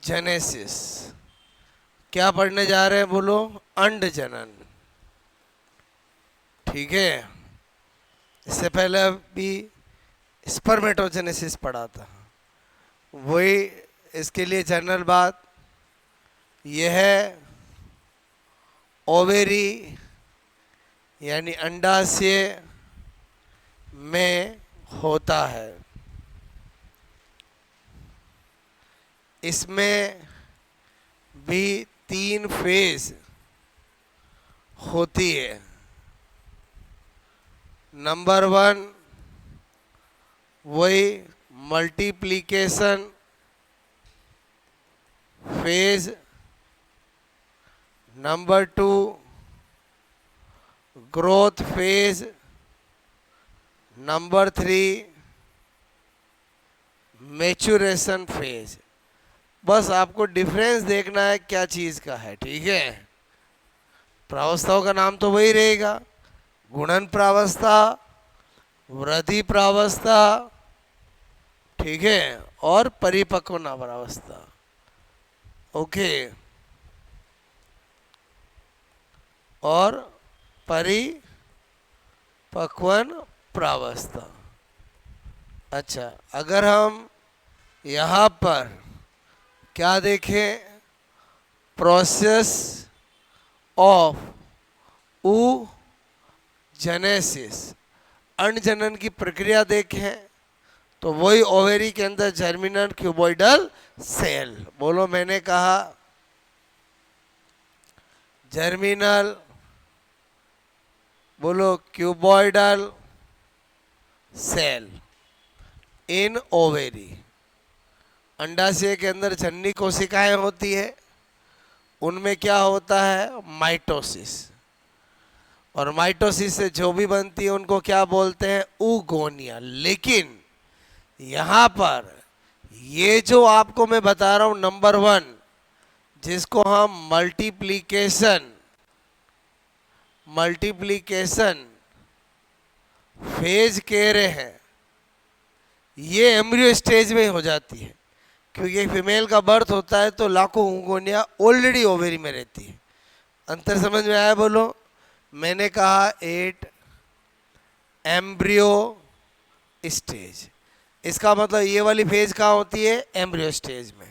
Genesis. क्या पढ़ने जा रहे हैं बोलो? अंड जनन। ठीक है, इससे पहले भी स्पर्मेटोजेनेसिस पढ़ा था, वही इसके लिए जनरल बात यह है, ओवेरी यानी अंडाशय में होता है। इसमें भी 3 फेज होती है। नंबर 1 वही multiplication phase, number 2 growth phase, number 3 maturation phase. बस आपको डिफरेंस देखना है क्या चीज का है। ठीक है, प्रावस्थाओं का नाम तो वही रहेगा, गुणन प्रावस्था, वृद्धि प्रावस्था, ठीक है, और परिपक्व नवावस्था। ओके, और परिपक्वन प्रावस्था। अच्छा, अगर हम यहाँ पर क्या देखें, प्रोसेस ऑफ जेनेसिस, अंड जनन की प्रक्रिया देखें तो वही ओवेरी के अंदर जर्मिनल क्यूबॉइडल सेल। बोलो, मैंने कहा जर्मिनल, बोलो क्यूबॉइडल सेल इन ओवेरी। अंडाशय के अंदर जननी कोशिकाएं होती है, उनमें क्या होता है, माइटोसिस, और माइटोसिस से जो भी बनती है उनको क्या बोलते हैं, ऊगोनिया। लेकिन यहाँ पर ये जो आपको मैं बता रहा हूँ नंबर 1, जिसको हम मल्टीप्लिकेशन फेज कह रहे हैं, ये एम्ब्रियो स्टेज में हो जाती है, क्योंकि फीमेल का बर्थ होता है तो लाखों ऊगोनिया ऑलरेडी ओवेरी में रहती है। अंतर समझ में आया बोलो? मैंने कहा 8 एम्ब्रियो स्टेज, इसका मतलब ये वाली फेज कहाँ होती है, एम्ब्रियो स्टेज में।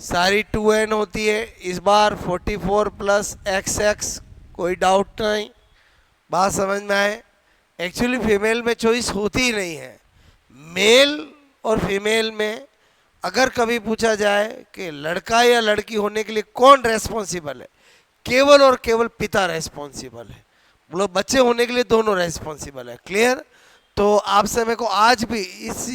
सारी 2n होती है, इस बार 44 प्लस XX, कोई डाउट नहीं, बात समझ में आए? एक्चुअली फीमेल में चॉइस होती ही नहीं है। मेल और फीमेल में अगर कभी पूछा जाए कि लड़का या लड़की होने के लिए कौन रेस्पॉन्सिबल है, केवल और केवल पिता रेस्पॉन्सिबल है। बोलो, बच्चे होने के लिए दोनों रेस्पॉन्सिबल है। क्लियर? तो आपसे मेरे को आज भी इस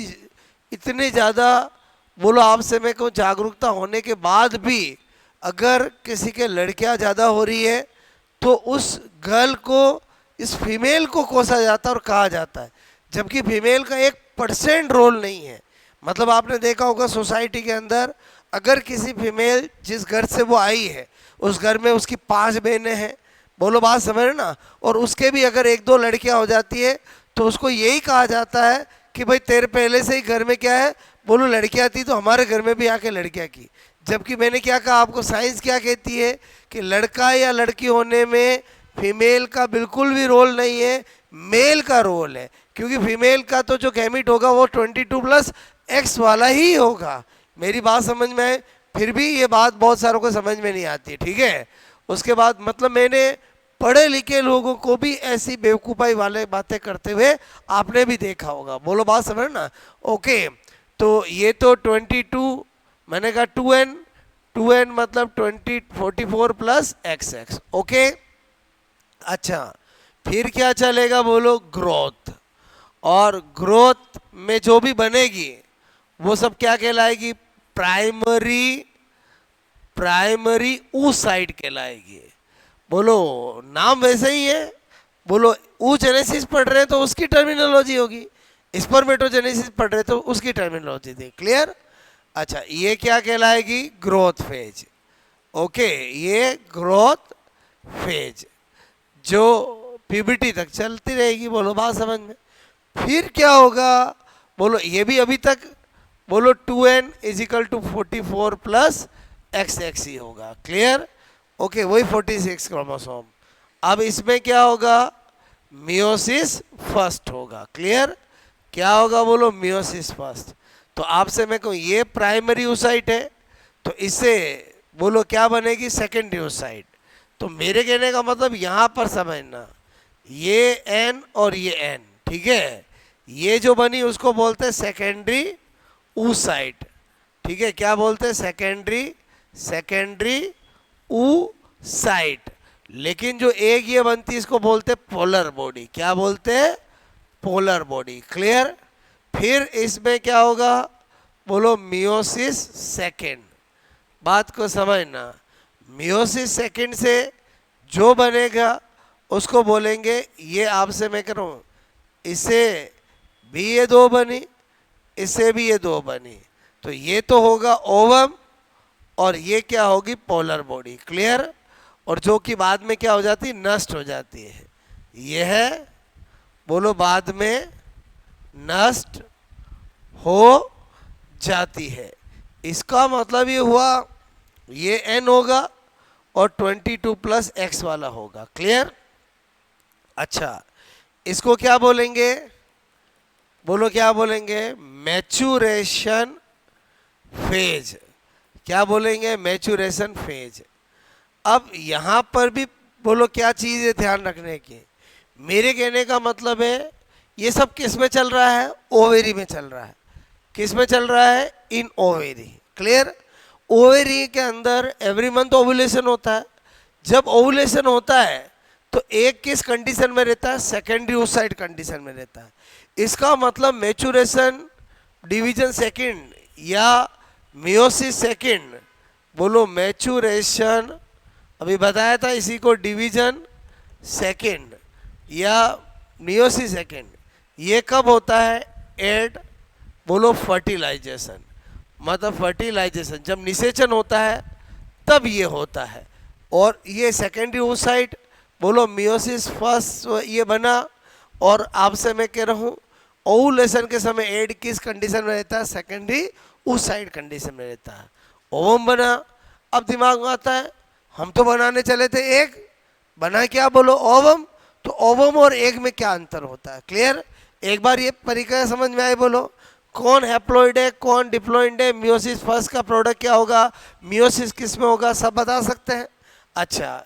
इतने ज़्यादा, बोलो आपसे मेरे को जागरूकता होने के बाद भी अगर किसी के लड़कियां ज़्यादा हो रही है तो उस गर्ल को, इस फीमेल को कोसा जाता है और कहा जाता है, जबकि फीमेल का 1% रोल नहीं है। मतलब आपने देखा होगा सोसाइटी के अंदर, अगर किसी फीमेल जिस घर से वो आई है उस घर में उसकी 5 बहनें हैं, बोलो बात समझ रहे ना, और उसके भी अगर 1-2 लड़कियां हो जाती है तो उसको यही कहा जाता है कि भाई तेरे पहले से ही घर में क्या है, बोलो लड़कियां थी तो हमारे घर में भी आके लड़कियां की। जबकि मैंने क्या कहा आपको, साइंस क्या कहती है कि लड़का या लड़की होने में फीमेल का बिल्कुल भी रोल नहीं है, मेल का रोल है। क्योंकि फीमेल का तो जो गैमिट होगा वो 22 प्लस X वाला ही होगा। मेरी बात समझ में आए? फिर भी ये बात बहुत सारों को समझ में नहीं आती, ठीक है। उसके बाद मतलब मैंने पढ़े लिखे लोगों को भी ऐसी बेवकूफ़ाई वाले बातें करते हुए आपने भी देखा होगा। बोलो बात समझ ना? ओके, तो ये तो 22, मैंने कहा 2n मतलब 44 प्लस XX। ओके, अच्छा, फिर क्या चलेगा बोलो, ग्रोथ। और ग्रोथ में जो भी बनेगी वो सब क्या कहलाएगी, प्राइमरी oocyte कहलाएगी। बोलो, नाम वैसे ही है। बोलो, oogenesis पढ़ रहे हैं तो उसकी टर्मिनोलॉजी होगी, स्पर्मेटोजेनेसिस पढ़ रहे तो उसकी टर्मिनोलॉजी थी। क्लियर? अच्छा, ये क्या कहलाएगी, ग्रोथ फेज। ओके, ये ग्रोथ फेज जो प्यूबर्टी तक चलती रहेगी। बोलो बात समझ में? फिर क्या होगा बोलो, ये भी अभी तक बोलो 2n is equal to 44 plus XX ही होगा। क्लियर? ओके, वही 46 क्रोमोसोम। अब इसमें क्या होगा? मियोसिस फर्स्ट होगा। क्लियर? क्या होगा बोलो? Meiosis first. तो आपसे मैं कहूँ ये प्राइमरी oocyte है, तो इससे बोलो क्या बनेगी? Secondary oocyte। तो मेरे कहने का मतलब यहाँ पर समझना, ये N और ये N, ठीक है, ये जो बनी उसको बोलते हैं सेकेंडरी oocyte। ठीक है, क्या बोलते हैं? Secondary oocyte। लेकिन जो एक ये बनती है इसको बोलते हैं पोलर बॉडी। क्या बोलते हैं? Polar body. क्लियर? फिर इसमें क्या होगा बोलो? Meiosis second. बात को समझना, मियोसिस सेकेंड से जो बनेगा उसको बोलेंगे, ये आपसे मैं कह रहा हूँ, इससे भी ये दो बनी, इससे भी ये दो बनी, तो ये तो होगा ओवम और ये क्या होगी? Polar body. क्लियर? और जो कि बाद में क्या हो जाती है? नष्ट हो जाती है। ये है बोलो बाद में नष्ट हो जाती है। इसका मतलब ये हुआ ये n होगा और 22 प्लस x वाला होगा। क्लियर? अच्छा, इसको क्या बोलेंगे? बोलो क्या बोलेंगे? Maturation phase. क्या बोलेंगे? Maturation phase. अब यहां पर भी बोलो क्या चीज है ध्यान रखने की? मेरे कहने का मतलब है ये सब किस में चल रहा है? ओवेरी में चल रहा है। किस में चल रहा है? इन ओवेरी। क्लियर? ओवेरी के अंदर एवरी मंथ ओवुलेशन होता है। जब ओवुलेशन होता है तो एक किस कंडीशन में रहता है? सेकेंडरी oocyte कंडीशन में रहता है। इसका मतलब मैच्यूरेशन डिवीजन सेकेंड या मियोसिस सेकेंड, बोलो मैच्यूरेशन, अभी बताया था इसी को, डिवीजन सेकेंड या मियोसिस सेकेंड, ये कब होता है? एट बोलो फर्टिलाइजेशन। मतलब फर्टिलाइजेशन जब निषेचन होता है तब ये होता है। और ये सेकेंडरी oocyte बोलो मियोसिस फर्स्ट ये बना। और आपसे मैं कह रहा हूँ ओवुलेशन के समय एड किस कंडीशन में रहता है? सेकेंडरी oocyte कंडीशन में रहता है। ओवम बना। अब दिमाग में आता है हम तो बनाने चले थे एक, बना क्या बोलो? ओवम। तो ओवम और एग में क्या अंतर होता है? क्लियर? एक बार ये परिक्रिया समझ में आए बोलो? कौन हैप्लॉइड है, कौन डिप्लॉइड है, मियोसिस फर्स्ट का प्रोडक्ट क्या होगा, मियोसिस किस में होगा, सब बता सकते हैं। अच्छा,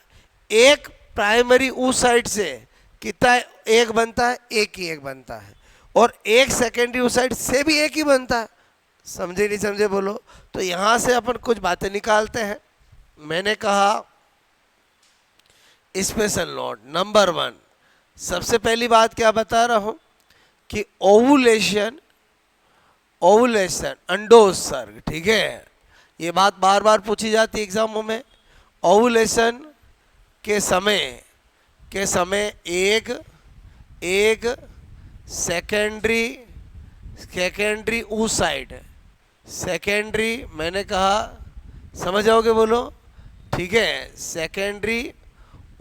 एक प्राइमरी oocyte से कितना एक बनता है? एक ही एक बनता है। और एक सेकेंडरी oocyte से भी एक ही बनता है। समझे नहीं समझे बोलो? तो यहां से अपन कुछ बातें निकालते हैं। मैंने कहा स्पेशल नोट नंबर 1, सबसे पहली बात क्या बता रहा हूं कि ओवुलेशन अंडोत्सर्ग, ठीक है, ये बात बार बार पूछी जाती है एग्जामों में। ओवुलेशन के समय एक सेकेंडरी oocyte, सेकेंडरी मैंने कहा समझ जाओगे बोलो? ठीक है, सेकेंडरी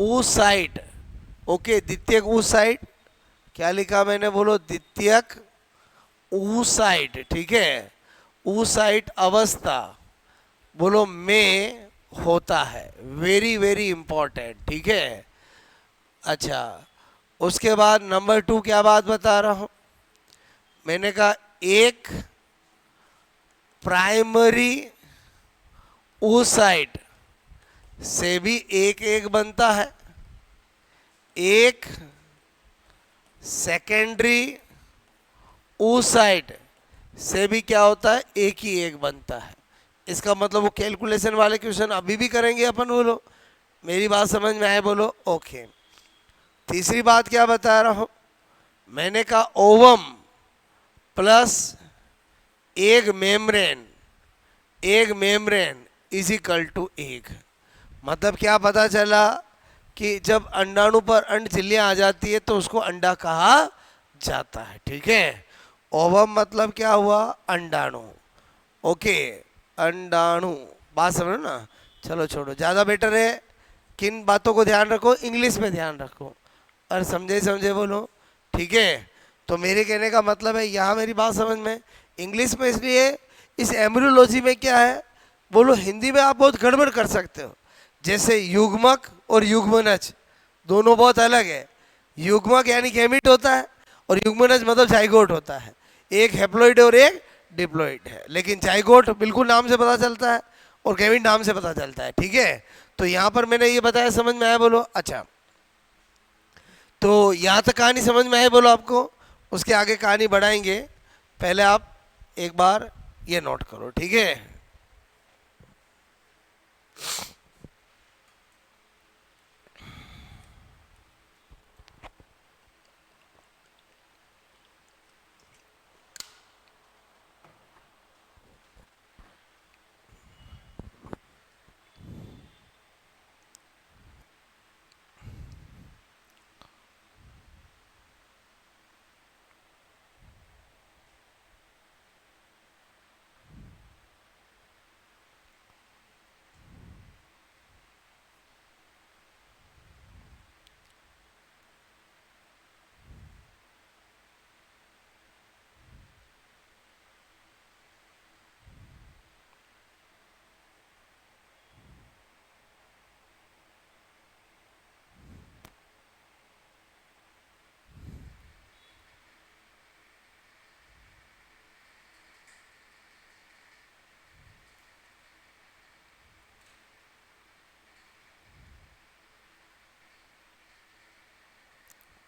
oocyte। ओके, द्वितीयक oocyte, क्या लिखा मैंने बोलो? द्वितीयक oocyte। ठीक है, oocyte अवस्था बोलो में होता है। Very very important. ठीक है, अच्छा, उसके बाद नंबर 2 क्या बात बता रहा हूं? मैंने कहा एक प्राइमरी oocyte से भी एक एक बनता है, एक सेकेंडरी oocyte से भी क्या होता है? एक ही एक बनता है। इसका मतलब वो कैलकुलेशन वाले क्वेश्चन अभी भी करेंगे अपन बोलो? मेरी बात समझ में आए बोलो? ओके। तीसरी बात क्या बता रहा हूं? मैंने कहा ओवम प्लस एक membrane is equal to egg. मतलब क्या पता चला कि जब अंडाणु पर अंड झिल्लियां आ जाती है तो उसको अंडा कहा जाता है। ठीक है, ओवम मतलब क्या हुआ? अंडाणु। ओके, अंडाणु, बात समझो ना? चलो छोड़ो, ज़्यादा बेटर है किन बातों को ध्यान रखो? इंग्लिश में ध्यान रखो और समझे बोलो? ठीक है, तो मेरे कहने का मतलब है यहाँ मेरी बात समझ में इंग्लिश में इसलिए इस एम्ब्रियोलॉजी में क्या है, बोलो हिंदी में आप बहुत गड़बड़ कर सकते हो। जैसे युग्मक और युग्मनज दोनों बहुत अलग है। युग्मक यानी गैमीट होता है और युग्मनज मतलब जाइगोट होता है। एक हैप्लॉइड और एक डिप्लॉइड है, लेकिन जाइगोट बिल्कुल नाम से पता चलता है और गैमीट नाम से पता चलता है, ठीक है। तो यहाँ पर मैंने ये बताया, समझ में आया बोलो? अच्छा, तो यहाँ तक कहानी समझ में आई बोलो आपको? उसके आगे कहानी बढ़ाएंगे, पहले आप एक बार ये नोट करो, ठीक है।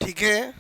ठीक है,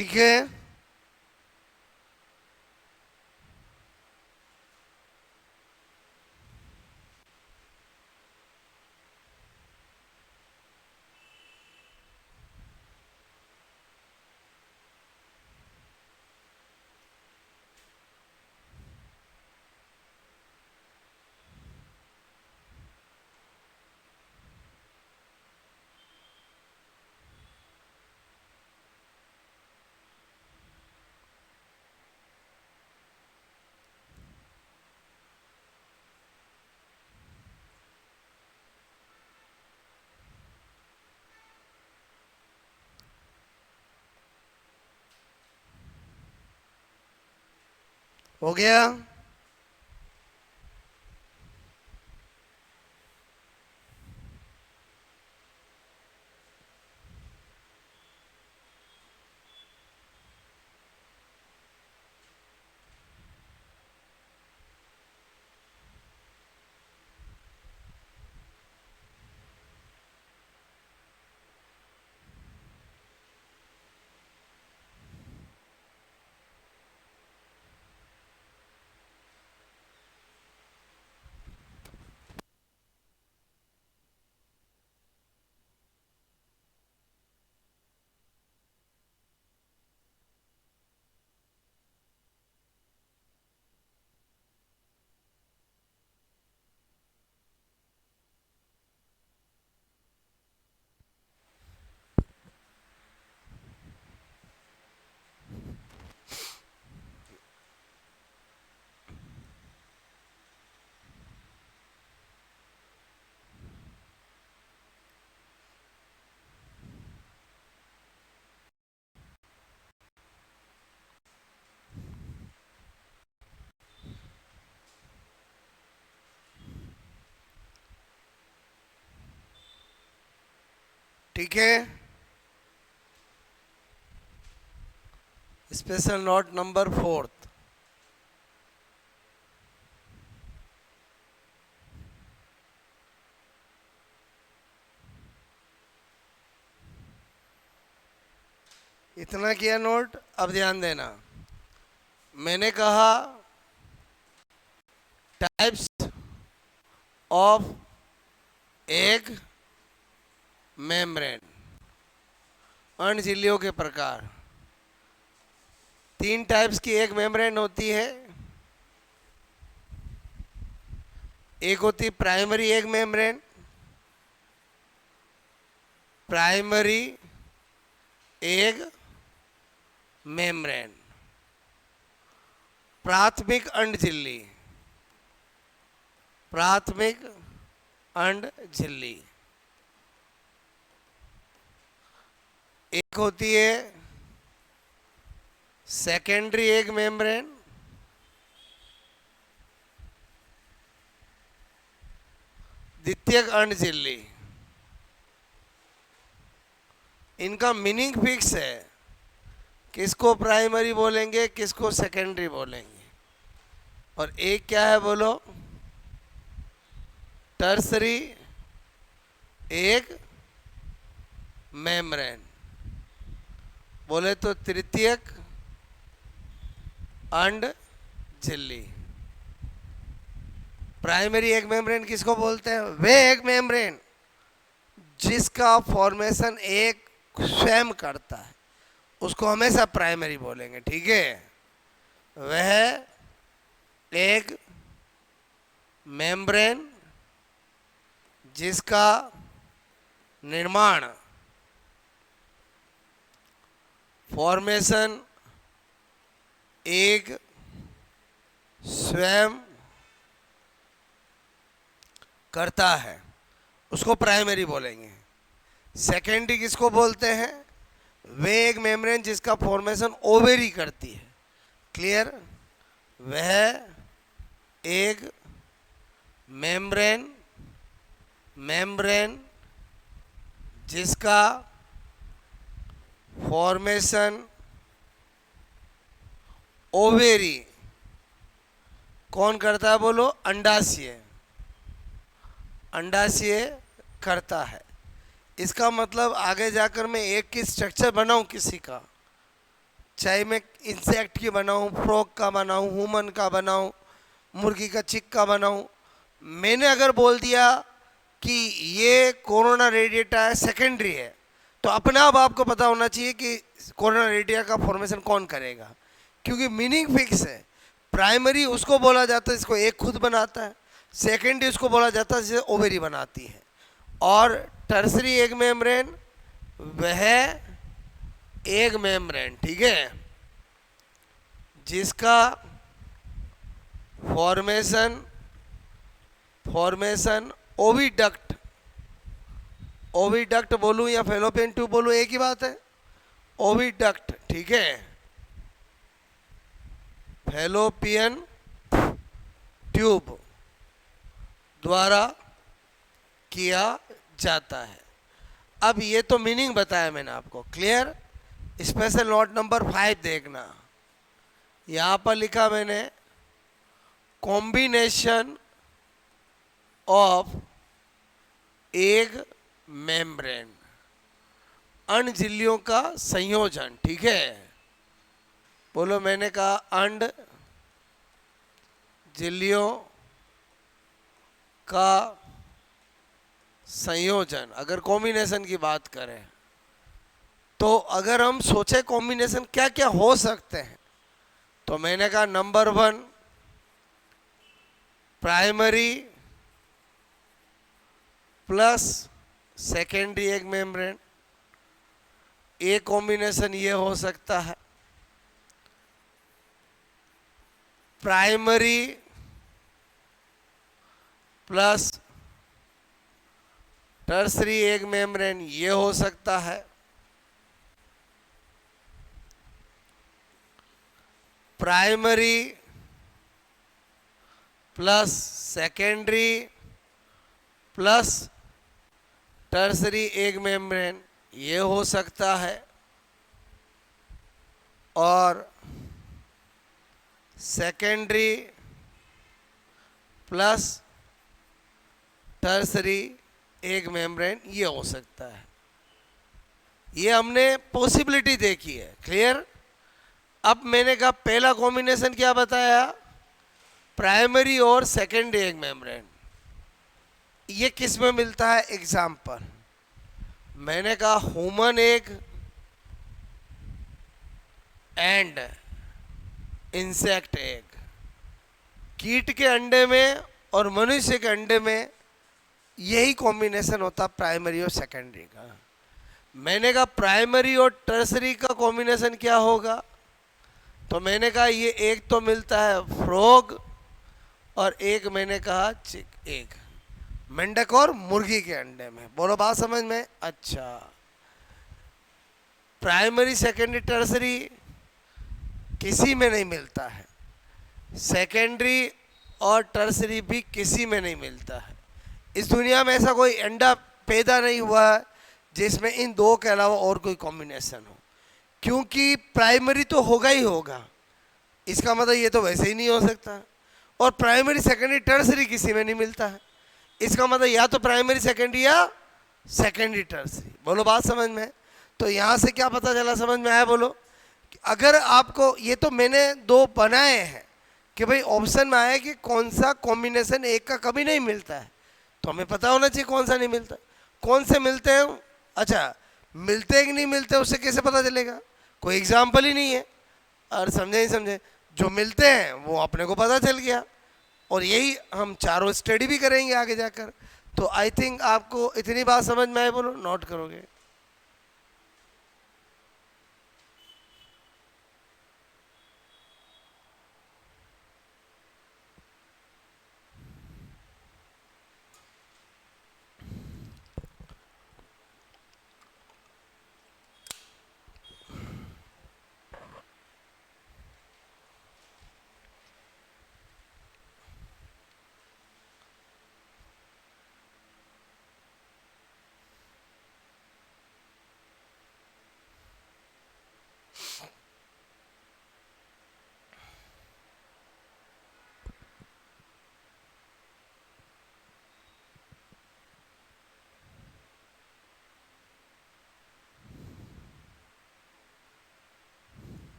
ठीक है, हो गया। ठीक है, स्पेशल नोट नंबर 4। इतना किया नोट। अब ध्यान देना, मैंने कहा टाइप्स ऑफ एग मेम्ब्रेन, अणझिल्लियों के प्रकार। 3 टाइप्स की एग मेम्ब्रेन होती है। एक होती primary egg membrane, primary egg membrane, प्राथमिक अंड झिल्ली, प्राथमिक अंड झिल्ली। एक होती है सेकेंडरी एग मेम्ब्रेन, द्वितीयक अंड झिल्ली। इनका मीनिंग फिक्स है, किसको प्राइमरी बोलेंगे, किसको सेकेंडरी बोलेंगे। और एक क्या है बोलो, टर्सरी एग मेम्ब्रेन, बोले तो तृतीयक अंड झिल्ली। प्राइमरी एग मेम्ब्रेन किसको बोलते हैं, वे एग मेम्ब्रेन जिसका फॉर्मेशन एक स्वयं करता है, उसको हमेशा प्राइमरी बोलेंगे। ठीक है, वह एग मेम्ब्रेन जिसका निर्माण, फॉर्मेशन एक स्वयं करता है, उसको प्राइमरी बोलेंगे। सेकेंडरी किसको बोलते हैं, वे एक मेम्ब्रेन जिसका फॉर्मेशन ओवेरी करती है। क्लियर, वह एक मेम्ब्रेन जिसका फॉर्मेशन ओवेरी कौन करता है बोलो, अंडाशय, अंडाशय करता है। इसका मतलब आगे जाकर मैं एक की स्ट्रक्चर बनाऊं किसी का, चाहे मैं इंसेक्ट की बनाऊं, फ्रॉग का बनाऊं, ह्यूमन का बनाऊं, मुर्गी का चिक का बनाऊं, मैंने अगर बोल दिया कि ये कोरोना रेडिएटा है, सेकेंडरी है, तो अपने आप आपको पता होना चाहिए कि कोरोना रेडिएटा का फॉर्मेशन कौन करेगा, क्योंकि मीनिंग फिक्स है। प्राइमरी उसको बोला जाता है जिसको एक खुद बनाता है, सेकेंडरी उसको बोला जाता है जिसे ओवेरी बनाती है, और टर्सरी एग मेम्ब्रेन वह एग मेम्ब्रेन, ठीक है, जिसका फॉर्मेशन ओविडक्ट, ओविडक्ट बोलूं या फेलोपियन ट्यूब बोलूं एक ही बात है, ओविडक्ट, ठीक है, फेलोपियन ट्यूब द्वारा किया जाता है। अब ये तो मीनिंग बताया मैंने आपको, क्लियर। स्पेशल नोट नंबर 5 देखना, यहां पर लिखा मैंने कॉम्बिनेशन ऑफ एग मेम्ब्रेन, अंड झिल्लियों का संयोजन, ठीक है। बोलो, मैंने कहा अंड झिल्लियों का संयोजन। अगर कॉम्बिनेशन की बात करें तो अगर हम सोचे कॉम्बिनेशन क्या क्या हो सकते हैं, तो मैंने कहा number 1 primary plus secondary egg membrane, एक कॉम्बिनेशन ये हो सकता है। Primary plus tertiary egg membrane ये हो सकता है। Primary plus secondary plus tertiary egg membrane ये हो सकता है। और secondary plus tertiary egg membrane ये हो सकता है। ये हमने पॉसिबिलिटी देखी है, क्लियर। अब मैंने कहा पहला कॉम्बिनेशन क्या बताया, प्राइमरी और सेकेंडरी एग मेम्ब्रेन, ये किस में मिलता है। एग्जाम्पल मैंने कहा human egg and insect egg, कीट के अंडे में और मनुष्य के अंडे में यही कॉम्बिनेशन होता प्राइमरी और सेकेंडरी का। मैंने कहा प्राइमरी और टर्सरी का कॉम्बिनेशन क्या होगा, तो मैंने कहा ये एक तो मिलता है फ्रॉग और एक मैंने कहा चिक एग, मेंढक और मुर्गी के अंडे में। बोलो बात समझ में। अच्छा, प्राइमरी सेकेंडरी टर्सरी किसी में नहीं मिलता है, सेकेंडरी और टर्सरी भी किसी में नहीं मिलता है। इस दुनिया में ऐसा कोई अंडा पैदा नहीं हुआ है जिसमें इन दो के अलावा और कोई कॉम्बिनेशन हो, क्योंकि प्राइमरी तो होगा ही होगा, इसका मतलब ये तो वैसे ही नहीं हो सकता। और प्राइमरी सेकेंडरी टर्सरी किसी में नहीं मिलता है, इसका मतलब या तो प्राइमरी सेकेंडरी या सेकेंडरी टर्सरी। बोलो बात समझ में। तो यहाँ से क्या पता चला, समझ में आया। बोलो, अगर आपको ये तो मैंने दो बनाए हैं कि भाई ऑप्शन में आया कि कौन सा कॉम्बिनेशन एक का कभी नहीं मिलता है, तो हमें पता होना चाहिए कौन सा नहीं मिलता, कौन से मिलते हैं। अच्छा, मिलते हैं कि नहीं मिलते उससे कैसे पता चलेगा, कोई एग्जाम्पल ही नहीं है। और समझे नहीं समझे, जो मिलते हैं वो अपने को पता चल गया, और यही हम चारों स्टडी भी करेंगे आगे जाकर। तो आई थिंक आपको इतनी बात समझ में आए। बोलो, नोट करोगे।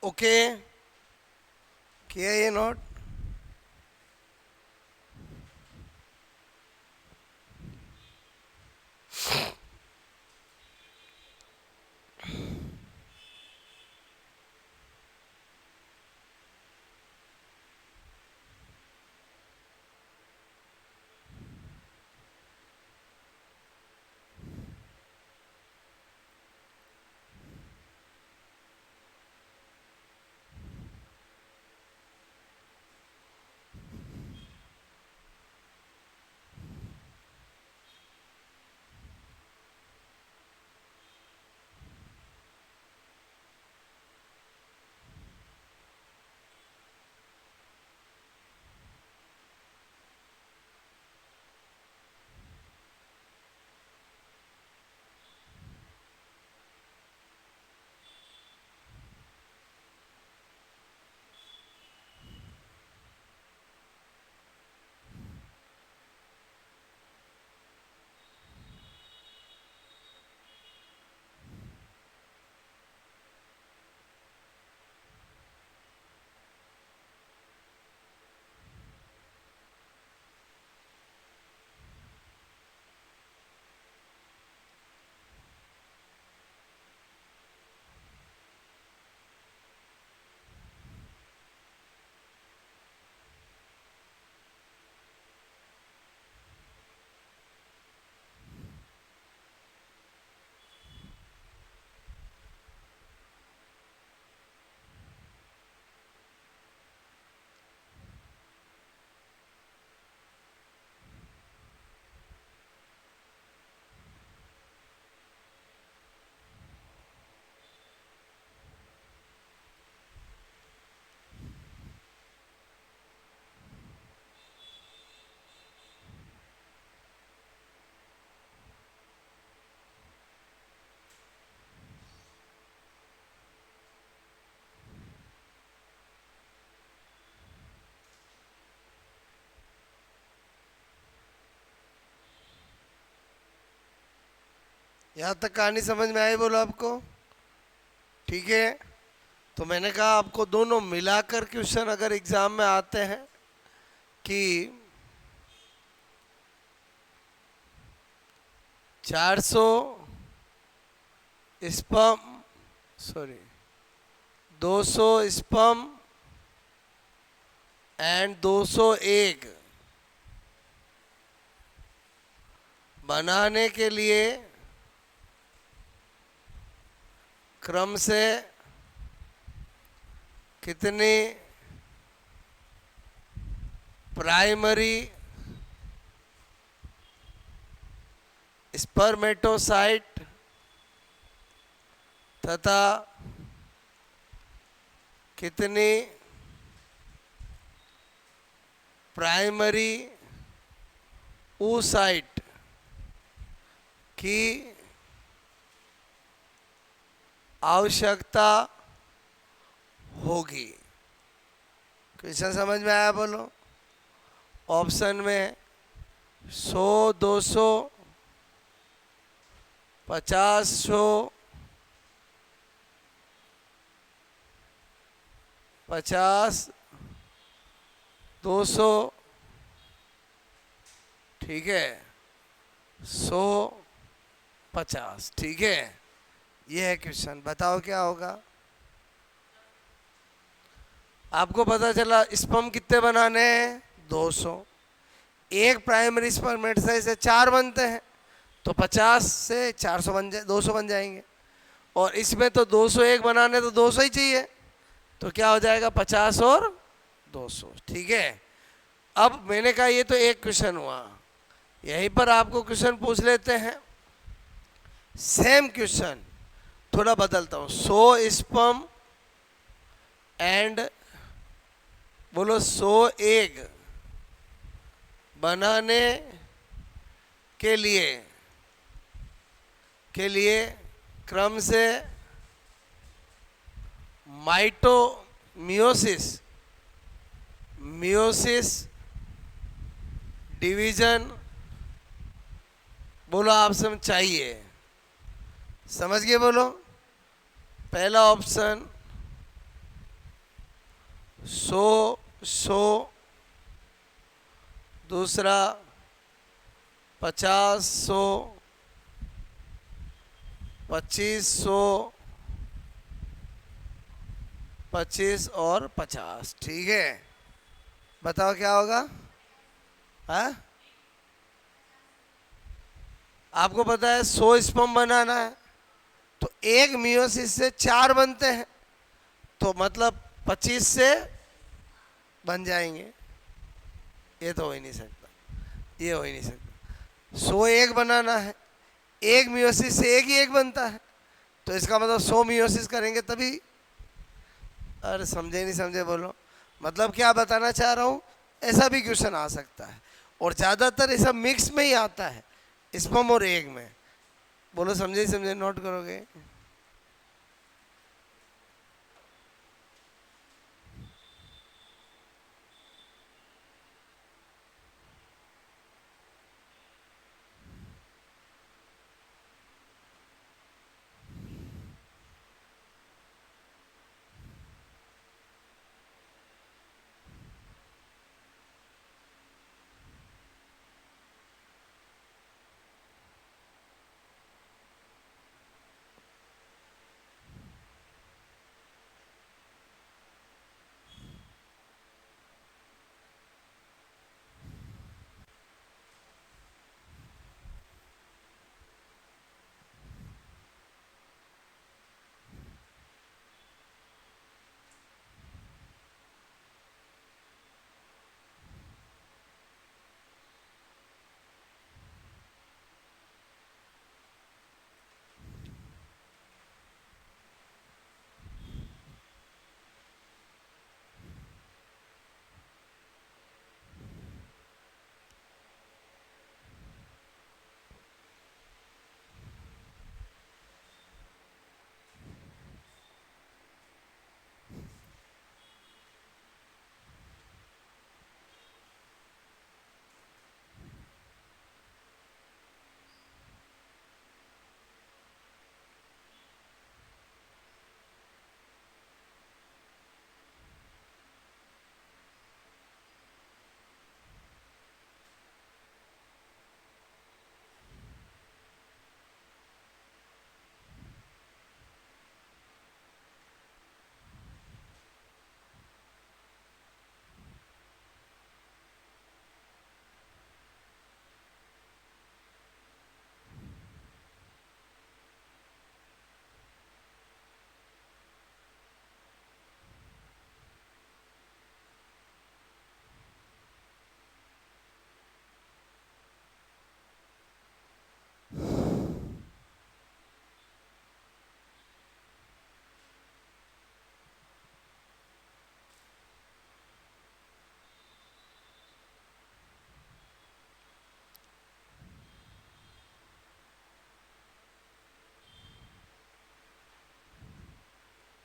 ओके, किया ये नोट? यहाँ तक कहानी समझ में आई? बोलो आपको ठीक है? तो मैंने कहा आपको दोनों मिलाकर क्वेश्चन अगर एग्जाम में आते हैं कि 400 sperm, sorry 200 sperm and 200 egg बनाने के लिए क्रम से कितनी प्राइमरी स्पर्मेटोसाइट तथा कितनी प्राइमरी oocyte की आवश्यकता होगी। क्वेश्चन समझ में आया? बोलो। ऑप्शन में 100, 200, 50, 100, 50, 200, ठीक है, 100, 50, ठीक है। ये है क्वेश्चन, बताओ क्या होगा? आपको पता चला स्पर्म कितने बनाने हैं? 200। एक प्राइमरी स्पर्मेटोसाइट से 4 बनते हैं, तो 50 से 400 बन जाए, 200 बन जाएंगे। और इसमें तो 201 बनाने तो 200 ही चाहिए, तो क्या हो जाएगा? 50 और 200, ठीक है। अब मैंने कहा ये तो एक क्वेश्चन हुआ, यहीं पर आपको क्वेश्चन पूछ लेते हैं। सेम क्वेश्चन थोड़ा बदलता हूँ। 100 स्पर्म एंड बोलो 100 एग बनाने के लिए क्रम से मियोसिस डिवीजन बोलो आप सब चाहिए। समझ गए? बोलो। पहला ऑप्शन 100 दूसरा 50 100 2500 25 और 50। ठीक है, बताओ क्या होगा? हाँ, आपको पता है 100 स्पर्म बनाना है तो एक मियोसिस से 4 बनते हैं, तो मतलब 25 से बन जाएंगे। ये तो हो ही नहीं सकता, ये हो ही नहीं सकता। 100 एक बनाना है, एक मियोसिस से एक ही एक बनता है, तो इसका मतलब 100 मियोसिस करेंगे तभी। अरे समझे नहीं समझे बोलो, मतलब क्या बताना चाह रहा हूँ, ऐसा भी क्वेश्चन आ सकता है और ज़्यादातर ऐसा मिक्स में ही आता है, स्पर्म और एग में। बोलो समझे समझे, नोट करोगे?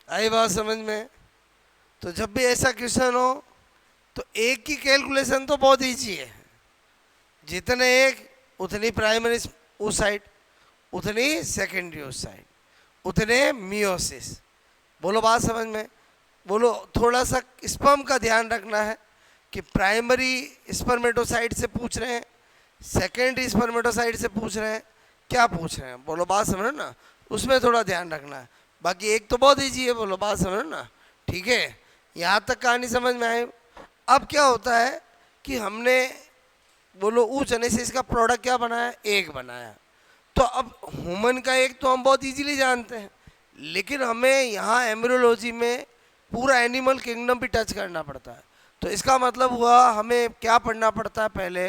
आई बात समझ में? तो जब भी ऐसा क्वेश्चन हो तो एक की कैलकुलेशन तो बहुत इजी है, जितने एक उतनी प्राइमरी उस साइड, उतनी सेकेंडरी उस साइड, उतने मियोसिस। बोलो बात समझ में? बोलो थोड़ा सा स्पर्म का ध्यान रखना है कि प्राइमरी स्पर्मेटोसाइट से पूछ रहे हैं, सेकेंडरी स्पर्मेटोसाइट से पूछ रहे हैं, क्या पूछ रहे हैं? बोलो बात समझो ना, उसमें थोड़ा ध्यान रखना है। बाकी एक तो बहुत ईजी है, बोलो बात समझो ना। ठीक है, यहाँ तक कहानी समझ में आए? अब क्या होता है कि हमने बोलो oogenesis का प्रोडक्ट क्या बनाया? एग बनाया। तो अब ह्यूमन का एग तो हम बहुत इजीली जानते हैं, लेकिन हमें यहाँ एम्ब्रियोलॉजी में पूरा एनिमल किंगडम भी टच करना पड़ता है। तो इसका मतलब हुआ हमें क्या पढ़ना पड़ता है? पहले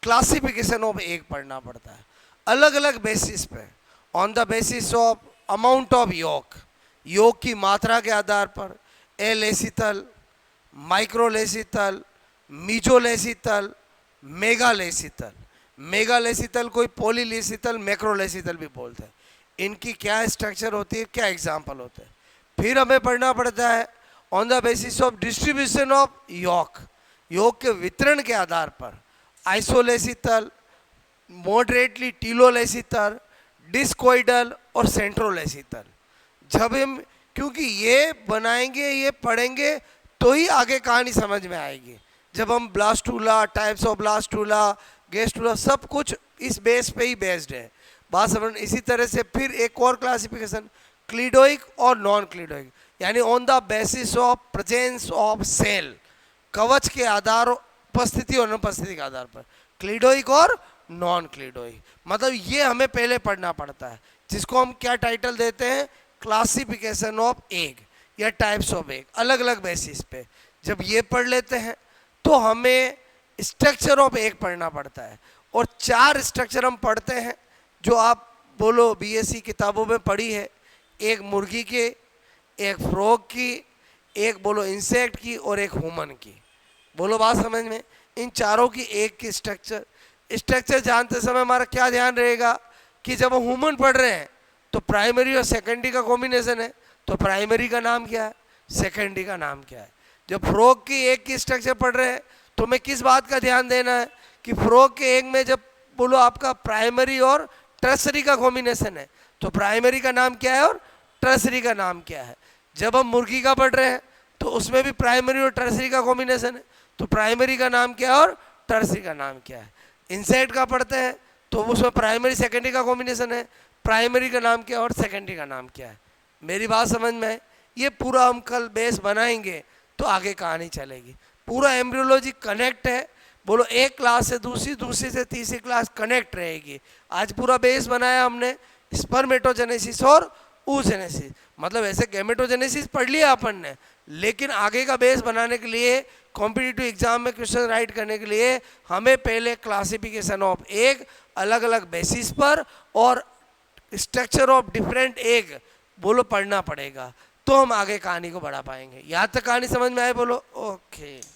क्लासिफिकेशन ऑफ एग पढ़ना पड़ता है, अलग अलग बेसिस पे, on the basis of amount of yolk, yolk की मात्रा के आधार पर, alecithal, microlecithal, mesolecithal, megalecithal. Megalecithal कोई पॉलीलेसिथल, मैक्रोलेसिथल भी बोलते हैं। इनकी क्या स्ट्रक्चर होती है, क्या एग्जाम्पल होते हैं। फिर हमें पढ़ना पड़ता है on the basis of distribution of yolk, yolk के वितरण के आधार पर, आइसोलेसिथल, मॉडरेटली टीलोलेसिथल, डिस्कोइडल और सेंट्रोलेसिथल। जब हम, क्योंकि ये बनाएंगे, ये पढ़ेंगे, तो ही आगे कहानी समझ में आएगी। जब हम ब्लास्टूला, टाइप्स ऑफ ब्लास्टूला, गेस्टूला, सब कुछ इस बेस पे ही बेस्ड है। बात समझ। इसी तरह से फिर एक और क्लासिफिकेशन, क्लीडोइक और नॉन क्लीडोइक, यानी on the basis of presence of cell, कवच के आधार, उपस्थिति और अनुपस्थिति के आधार पर, क्लीडोइक और नॉन क्लीडोइक। मतलब ये हमें पहले पढ़ना पड़ता है, जिसको हम क्या टाइटल देते हैं, क्लासिफिकेशन ऑफ एग या टाइप्स ऑफ एग, अलग अलग बेसिस पे। जब ये पढ़ लेते हैं तो हमें स्ट्रक्चर ऑफ एग पढ़ना पड़ता है। और 4 स्ट्रक्चर हम पढ़ते हैं जो आप बोलो बीएससी किताबों में पढ़ी है, एक मुर्गी की, एक फ्रॉग की, एक बोलो इंसेक्ट की, और एक ह्यूमन की। बोलो बात समझ में। इन चारों की एक की स्ट्रक्चर जानते समय हमारा क्या ध्यान रहेगा कि जब हम ह्यूमन पढ़ रहे हैं तो प्राइमरी और सेकेंडरी का कॉम्बिनेशन है, तो प्राइमरी का नाम क्या है, सेकेंडरी का नाम क्या है। जब फ्रॉग की एक की स्ट्रक्चर पढ़ रहे हैं तो हमें किस बात का ध्यान देना है कि फ्रॉग के एक में जब बोलो आपका प्राइमरी और टर्सरी का कॉम्बिनेशन है, तो प्राइमरी का नाम क्या है और टर्सरी का नाम क्या है। जब हम मुर्गी का पढ़ रहे हैं तो उसमें भी प्राइमरी और टर्सरी का कॉम्बिनेशन है, तो प्राइमरी का नाम क्या है और टर्सरी का नाम क्या है। इंसेक्ट का पढ़ते हैं तो उसमें प्राइमरी सेकेंडरी का कॉम्बिनेशन है, प्राइमरी का नाम क्या है और सेकेंडरी का नाम क्या है। मेरी बात समझ में है। ये पूरा हम कल बेस बनाएंगे तो आगे कहानी चलेगी। पूरा एम्ब्रियोलॉजी कनेक्ट है। बोलो एक क्लास से दूसरी, दूसरी से तीसरी क्लास कनेक्ट रहेगी। आज पूरा बेस बनाया हमने स्पर्मेटोजेनेसिस और oogenesis, मतलब ऐसे गैमेटोजेनेसिस पढ़ लिया अपन ने, लेकिन आगे का बेस बनाने के लिए, कॉम्पिटिटिव एग्जाम में क्वेश्चन राइट करने के लिए हमें पहले क्लासिफिकेशन ऑफ एग अलग अलग बेसिस पर और स्ट्रक्चर ऑफ डिफरेंट एग बोलो पढ़ना पड़ेगा, तो हम आगे कहानी को बढ़ा पाएंगे। यहाँ तक कहानी समझ में आए बोलो ओके।